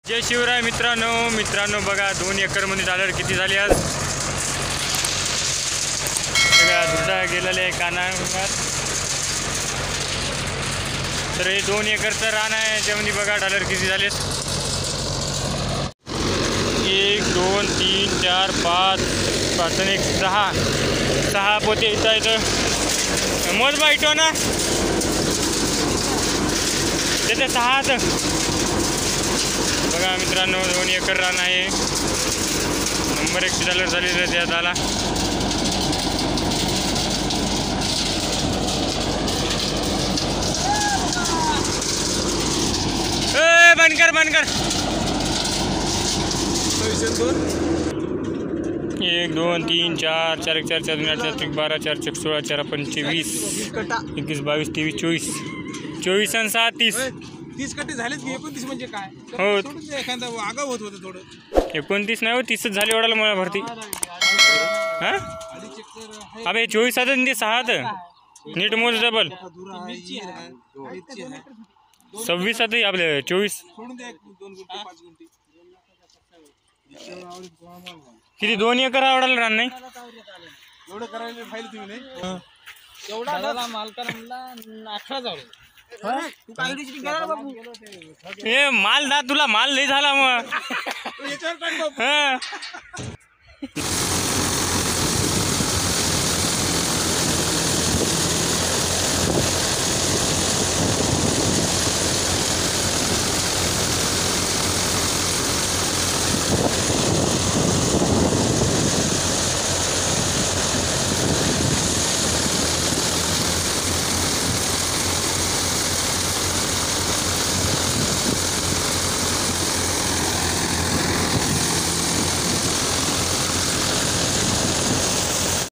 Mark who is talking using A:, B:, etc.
A: जय शिवराय मित्रांनो बघा 2 एकर मध्ये डॉलर किती झाले आज बघा दुर्डा गेलेले आहे काना तर हे 2 एकरचं रान आहे त्यामध्ये बघा डॉलर किती झाले 1 2 3 4 5 5 आणि 1 6 पोते इथं मोज बाईटो ना तिथे 6 बघा मित्रांनो 2 एकर रान आहे नंबर 1 डॉलर झालेलं त्यात आला बंद कर 1 2 3 4 4 1 4 4 2 8 4 12 4 1 16 4 25 21 22 23 24 आणि 7 30
B: कट्टे झालेत की 29 म्हणजे काय
A: हो
B: एखादा आगाव होत होतं थोडं
A: 29 नाही हो 30च झाले ओढायला मला भरती हां अबे 24 आता ते 6 नीट मोज डबल 26 आता आपले 24 किती 2 एकर आवडायला रान नाही
B: एवढं करायला फाईल तुम्ही नाही
C: एवढा मालकाला म्हणला 18 जाऊ
A: ए माल दा तुला माल लई झाला मग